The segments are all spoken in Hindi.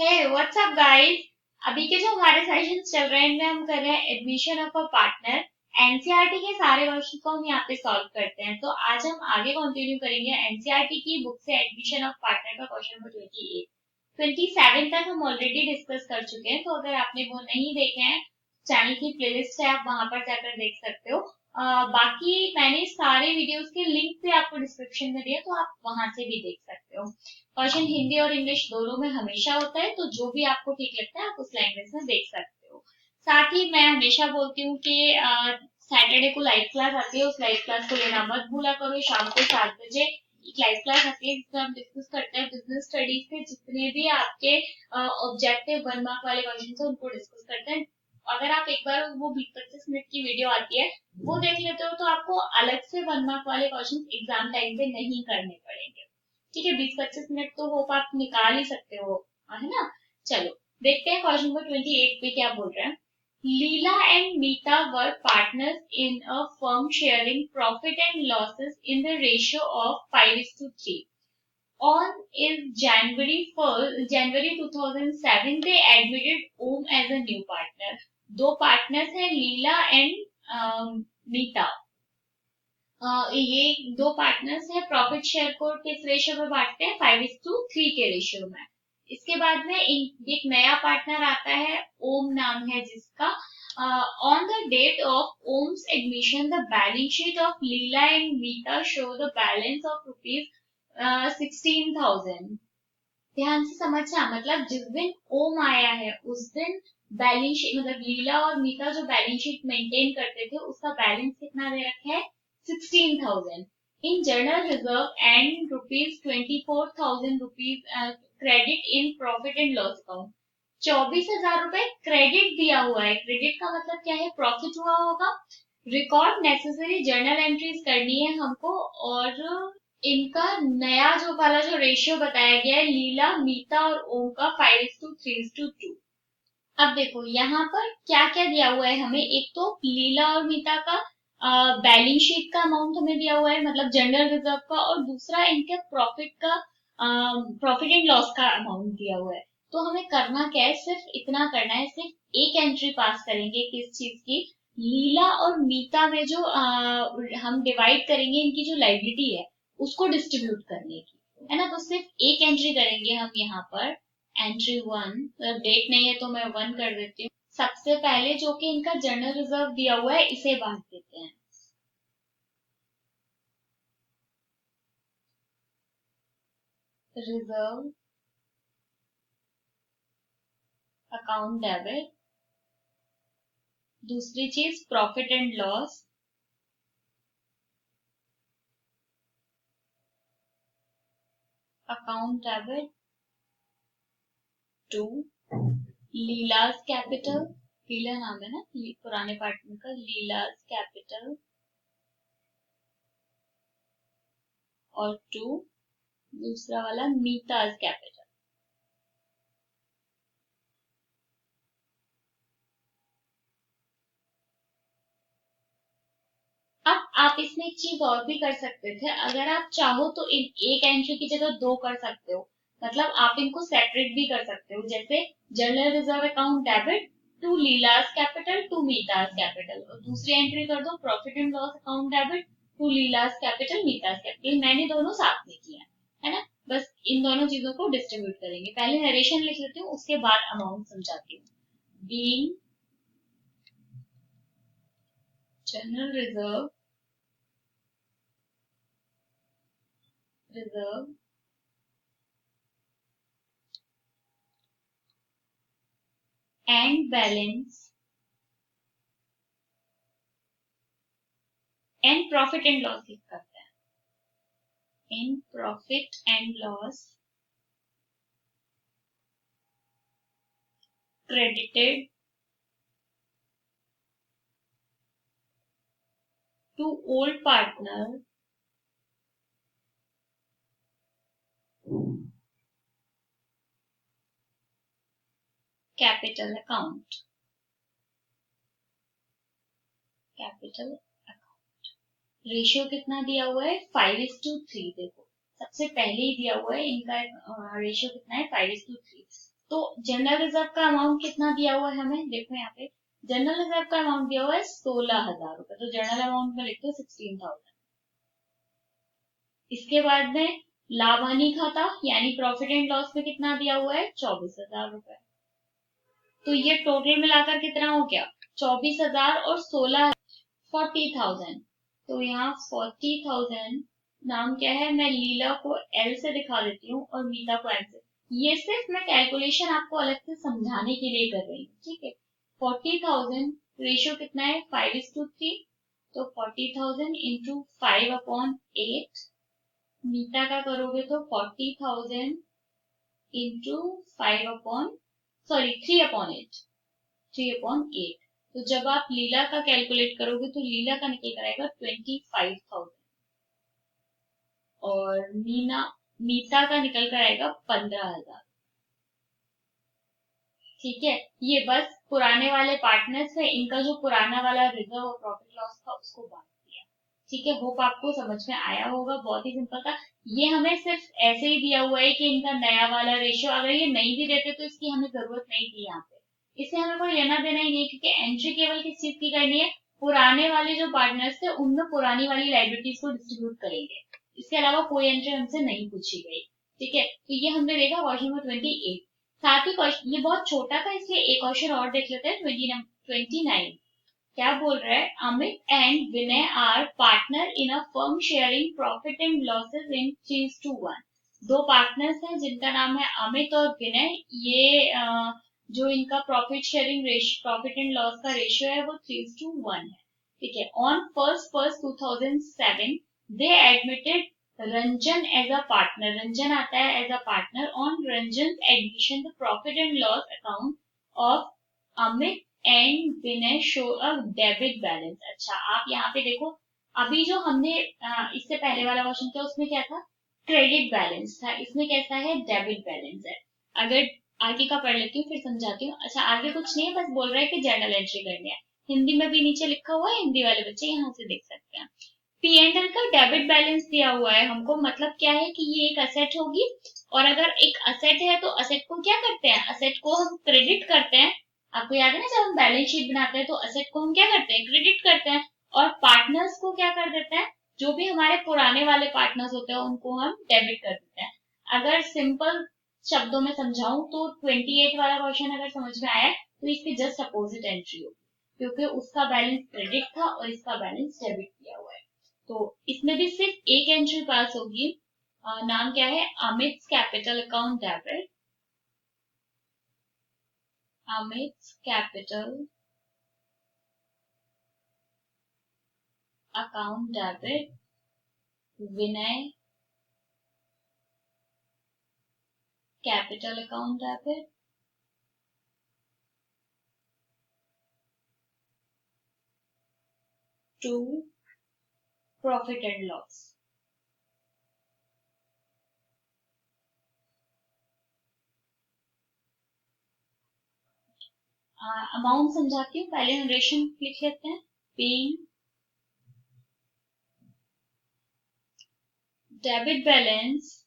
Hey what's up guys. अभी के जो हमारे सेशंस चल रहे हैं इनमें हम कर रहे हैं admission of a partner. NCERT के सारे क्वेश्चन को हम यहाँ पे सॉल्व करते हैं। तो आज हम आगे कंटिन्यू करेंगे एनसीईआरटी की बुक से एडमिशन ऑफ पार्टनर का क्वेश्चन नंबर 27 तक हम ऑलरेडी डिस्कस कर चुके हैं। तो अगर आपने वो नहीं देखे हैं, चैनल की प्लेलिस्ट है, आप वहां पर जाकर देख सकते हो। बाकी मैंने सारे वीडियोस के लिंक भी आपको डिस्क्रिप्शन में दिया, तो आप वहां से भी देख सकते हो। क्वेश्चन हिंदी और इंग्लिश दोनों में हमेशा होता है, तो जो भी आपको ठीक लगता है आप उस लैंग्वेज में देख सकते हो। साथ ही मैं हमेशा बोलती हूँ कि सैटरडे को लाइव क्लास आती है, उस लाइव क्लास को लेना मत भूला करो। शाम को 7 बजे एक लाइव क्लास आती है जिसमें हम डिस्कस करते हैं बिजनेस स्टडीज के जितने भी आपके ऑब्जेक्टिव 1 मार्क वाले क्वेश्चन है उनको डिस्कस करते हैं। अगर आप एक बार वो 20-25 मिनट की वीडियो आती है वो देख लेते हो तो आपको अलग से 1 मार्क वाले क्वेश्चन एग्जाम टाइम पे नहीं करने पड़ेंगे। ठीक है, 20-25 मिनट तो होप आप निकाल ही सकते हो, है ना। चलो देखते हैं क्वेश्चन नंबर 28 पे क्या बोल रहा है। Leela and Meeta were partners in a firm sharing profit and losses in the ratio of 5:3। On is January 2007 they admitted Om as a new partner. दो पार्टनर्स हैं लीला एंड मीता। ये दो पार्टनर्स हैं, प्रॉफिट शेयर को किस रेशियो में बांटते हैं, 5:3 के रेशियो में। इसके बाद में एक नया पार्टनर आता है, ओम नाम है जिसका। On the date of Om's admission the balance sheet of Leela and Meeta show the balance of ₹16,000। ध्यान से समझना, मतलब जिस दिन ओम आया है उस दिन बैलेंस शीट, मतलब लीला और मीता जो बैलेंस शीट मेंटेन करते थे उसका बैलेंस कितना दे रखा है, 16,000 in general reserve and ₹24,000 credit in profit and loss account। 24,000 रुपए क्रेडिट दिया हुआ है। क्रेडिट का मतलब क्या है, प्रॉफिट हुआ होगा। रिकॉर्ड नेसेसरी जर्नल एंट्रीज करनी है हमको, और इनका नया जो वाला जो रेशियो बताया गया है लीला मीता और ओम का 5:3:2। अब देखो यहाँ पर क्या क्या दिया हुआ है हमें। एक तो लीला और मीता का बैलेंस शीट का अमाउंट हमें दिया हुआ है, मतलब जनरल रिजर्व का, और दूसरा इनके प्रॉफिट का, प्रॉफिट एंड लॉस का अमाउंट दिया हुआ है। तो हमें करना क्या है, सिर्फ इतना करना है, सिर्फ एक एंट्री पास करेंगे किस चीज की, लीला और मीता में जो हम डिवाइड करेंगे इनकी जो लाइबिलिटी है उसको डिस्ट्रीब्यूट करने की, है ना। तो सिर्फ एक एंट्री करेंगे हम यहाँ पर, एंट्री 1। डेट नहीं है तो मैं 1 कर देती हूँ। सबसे पहले जो कि इनका जनरल रिजर्व दिया हुआ है इसे बांट देते हैं। रिजर्व अकाउंट डेबिट, दूसरी चीज profit and loss, account debit to Leela's capital. Leela नाम है ना पुराने पार्टनर का, लीलाज कैपिटल, और टू दूसरा वाला मीताज कैपिटल। अब आप इसमें एक चीज और भी कर सकते थे, अगर आप चाहो तो एक एंट्री की जगह दो कर सकते हो। मतलब आप इनको सेपरेट भी कर सकते हो, जैसे general reserve account debit to Leela's capital to Meeta's capital, और दूसरी एंट्री कर दो profit and loss account debit to Leela's capital Meeta's capital. मैंने दोनों साथ में किया है ना। बस इन दोनों चीजों को डिस्ट्रीब्यूट करेंगे। पहले नरेशन लिख लेती हूँ, उसके बाद अमाउंट समझाती हूँ। Being general reserve and balance and profit and loss लिख करते हैं। In profit and loss credited to old partner capital account। Capital account ratio कितना दिया हुआ है, 5:3। देखो सबसे पहले ही दिया हुआ है इनका रेशियो कितना है, 5:3। तो जनरल रिजर्व का अमाउंट कितना दिया हुआ है हमें, देखो यहाँ पे जनरल रिजर्व का अमाउंट दिया हुआ है 16,000 रुपए, तो जनरल अमाउंट में लिख दो 16,000। इसके बाद में लाभ हानि खाता यानी प्रॉफिट एंड लॉस में कितना दिया हुआ है 24,000 रुपए। तो ये टोटल मिलाकर कितना हो गया 24,000 और 16 40,000। तो यहाँ 40,000 नाम क्या है, मैं लीला को एल से दिखा देती हूँ और मीता को एम से। ये सिर्फ मैं कैलकुलेशन आपको अलग से समझाने के लिए कर रही हूँ, ठीक है। 40,000 रेशियो कितना है 5:3, तो 40,000 इंटू 5/8। मीता का करोगे तो 40,000 इंटू 3/8, 3/8। तो जब आप लीला का कैलकुलेट करोगे तो लीला का निकल कर आएगा 25,000 और मीता का निकल कर आएगा 15,000। ठीक है, ये बस पुराने वाले पार्टनर्स है, इनका जो पुराना वाला रिजर्व और प्रॉफिट लॉस था उसको बांट दिया। ठीक है, होप आपको समझ में आया होगा, बहुत ही सिंपल था। ये हमें सिर्फ ऐसे ही दिया हुआ है कि इनका नया वाला रेशियो, अगर ये नहीं भी देते तो इसकी हमें जरूरत नहीं थी यहाँ पे, इससे हमें कोई लेना देना ही नहीं, क्योंकि एंट्री केवल किस चीज की करनी है, पुराने वाले जो पार्टनर्स थे उनमें पुरानी वाली लाइबिलिटीज को डिस्ट्रीब्यूट करेंगे, इसके अलावा कोई एंट्री हमसे नहीं पूछी गई। ठीक है, तो ये हमने देखा क्वेश्चन नंबर 28। साथ ही क्वेश्चन ये बहुत छोटा था, इसलिए एक क्वेश्चन और देख लेते हैं 29। क्या बोल रहा है, Amit and Vinay are partner in a firm sharing profit and losses in 3:1। दो पार्टनर्स हैं जिनका नाम है अमित और विनय, ये जो इनका profit sharing ratio, profit and loss का रेशियो है वो 3:1 है। ठीक है, on 1st 2007 they admitted Ranjan as a partner, Ranjan आता है as a partner. On Ranjan admission the profit and loss account of Amit and Vinay show a debit balance. अच्छा, आप यहाँ पे देखो, अभी जो हमने इससे पहले वाला क्वेश्चन था उसमें क्या था, क्रेडिट बैलेंस था, इसमें कैसा है डेबिट बैलेंस है। अगर आगे का पढ़ लेती हूँ फिर समझाती हूँ। अच्छा, आगे कुछ नहीं है, बस बोल रहा है कि जर्नल एंट्री करनी है, हिंदी में भी नीचे लिखा हुआ है, हिंदी वाले बच्चे यहाँ से देख सकते हैं। P&L का डेबिट बैलेंस दिया हुआ है हमको, मतलब क्या है कि ये एक असेट होगी, और अगर एक असेट है तो असेट को क्या करते हैं, असेट को हम क्रेडिट करते हैं। आपको याद है ना, जब हम बैलेंस शीट बनाते हैं तो असेट को हम क्या करते हैं, क्रेडिट करते हैं, और पार्टनर्स को क्या कर देते हैं, जो भी हमारे पुराने वाले पार्टनर्स होते हैं उनको हम डेबिट कर देते हैं। अगर सिंपल शब्दों में समझाऊं तो 28 वाला क्वेश्चन अगर समझ में आया तो इसके जस्ट अपोजिट एंट्री होगी, क्योंकि उसका बैलेंस क्रेडिट था और इसका बैलेंस डेबिट किया हुआ है। तो इसमें भी सिर्फ एक एंट्री पास होगी, नाम क्या है, Amit capital account debit, Amit capital account debit, Vinay capital account debit, to profit and loss. Amount समझाती हूँ, पहले नरेशन लिख लेते हैं। Paying debit balance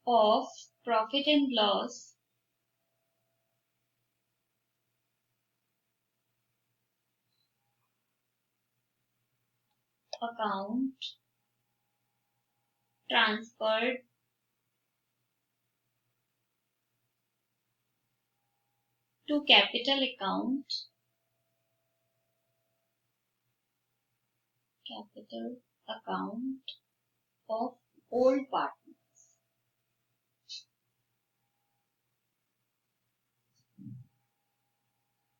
of profit and loss account transferred to capital account of old partners।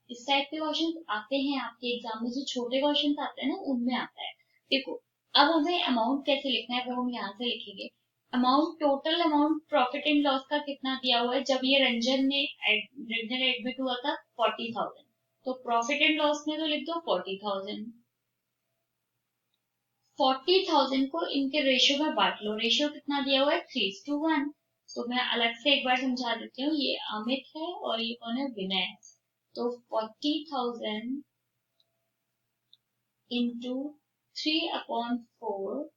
इस टाइप के क्वेश्चन आते हैं आपके एग्जाम में, जो छोटे क्वेश्चन आते हैं ना उनमें आता है। देखो, अब हमें अमाउंट कैसे लिखना है वो हम यहाँ से लिखेंगे। Amount, total amount profit and loss का कितना दिया हुआ है, जब ये रंजन एडमिट हुआ था 40,000, तो प्रॉफिट एंड लॉस में तो लिख दो 40,000। 40,000 को इनके रेशियो में बांट लो, रेशियो कितना दिया हुआ है 3:1। तो मैं अलग से एक बार समझा देती हूँ, ये अमित है और ये कौन है, विनय है। तो 40,000 इंटू 3/4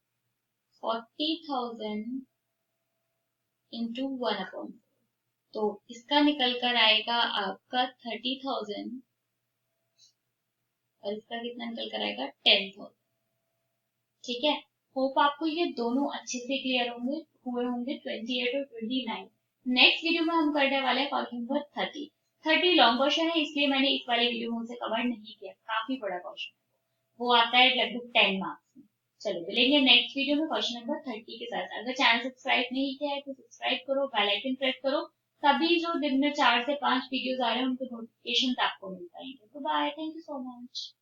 40,000 इंटू 1/4, तो इसका निकल कर आएगा आपका 30,000 और इसका कितना निकल कर आएगा 10,000। ठीक है, होप आपको ये दोनों अच्छे से क्लियर हुए होंगे 28 और 29। नेक्स्ट वीडियो में हम करने वाले हैं क्वेश्चन नंबर 30। 30 लॉन्ग क्वेश्चन है, इसलिए मैंने इस वाले वीडियो में उसे कवर नहीं किया, काफी बड़ा क्वेश्चन है, वो आता है लगभग 10 मार्क्स में। चलो मिलेंगे नेक्स्ट वीडियो में क्वेश्चन नंबर 30 के साथ। अगर चैनल सब्सक्राइब नहीं किया है तो सब्सक्राइब करो, बेल आइकन प्रेस करो, तभी जो दिन में 4 से 5 वीडियोस आ रहे हैं उनके नोटिफिकेशन आपको मिल पाएंगे। तो bye, thank you so much.